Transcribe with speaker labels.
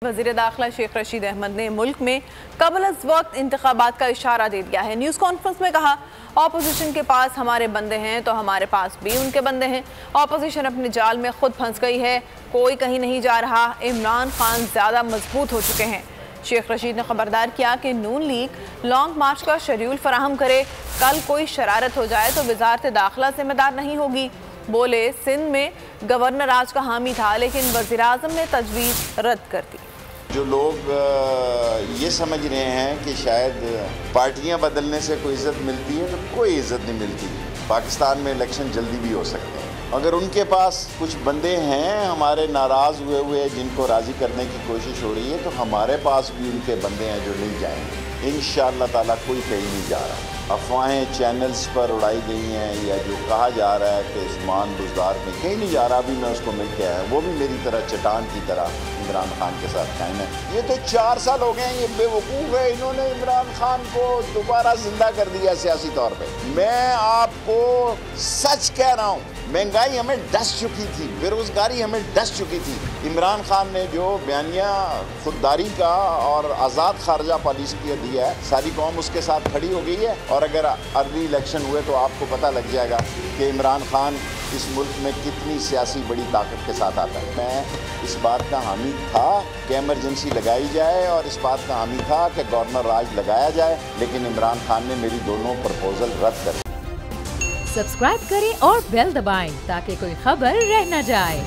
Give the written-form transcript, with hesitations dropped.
Speaker 1: वज़ीर दाखिला शेख रशीद अहमद ने मुल्क में कबल अज़ वक्त इंतखाबात का इशारा दे दिया है। न्यूज़ कॉन्फ्रेंस में कहा, ऑपोजिशन के पास हमारे बंदे हैं तो हमारे पास भी उनके बंदे हैं। ऑपोजिशन अपने जाल में खुद फंस गई है, कोई कहीं नहीं जा रहा। इमरान खान ज़्यादा मजबूत हो चुके हैं। शेख रशीद ने खबरदार किया कि नून लीग लॉन्ग मार्च का शेड्यूल फराहम करे। कल कोई शरारत हो जाए तो वज़ारत दाखिला ज़िम्मेदार नहीं होगी। बोले, सिंध में गवर्नर राज का हामी था लेकिन वज़ीर आज़म ने तजवीज़ रद्द कर दी।
Speaker 2: जो लोग ये समझ रहे हैं कि शायद पार्टियां बदलने से कोई इज़्ज़त मिलती है, तो कोई इज़्ज़त नहीं मिलती। पाकिस्तान में इलेक्शन जल्दी भी हो सकते हैं। अगर उनके पास कुछ बंदे हैं हमारे नाराज़ हुए जिनको राज़ी करने की कोशिश हो रही है, तो हमारे पास भी उनके बंदे हैं जो नहीं जाएंगे। इंशाअल्लाह ताला कोई कहीं नहीं जा रहा। अफवाहें चैनल्स पर उड़ाई गई हैं या जो कहा जा रहा है कि उस्मान बुज़दार में कहीं नहीं जा रहा। अभी मैं उसको मिल के आया, वो भी मेरी तरह चट्टान की तरह इमरान खान के साथ कायम है। ये तो 4 साल हो गए हैं, ये बेवकूफ़ है, इन्होंने इमरान खान को दोबारा जिंदा कर दिया सियासी तौर पे। मैं आपको सच कह रहा हूँ, महंगाई हमें डस चुकी थी, बेरोज़गारी हमें डस चुकी थी। इमरान खान ने जो बयानिया खुददारी का और आज़ाद खारजा पॉलिसी का दिया है, सारी कौम उसके साथ खड़ी हो गई है। और अगर अर्ली इलेक्शन हुए तो आपको पता लग जाएगा कि इमरान खान इस मुल्क में कितनी सियासी बड़ी ताकत के साथ आता है। मैं इस बात का हामी था कि इमरजेंसी लगाई जाए और इस बात का हामी था कि गवर्नर राज लगाया जाए, लेकिन इमरान खान ने मेरी दोनों प्रपोजल रद्द कर दी।
Speaker 3: सब्सक्राइब करें और बेल दबाएं ताकि कोई खबर रह न जाए।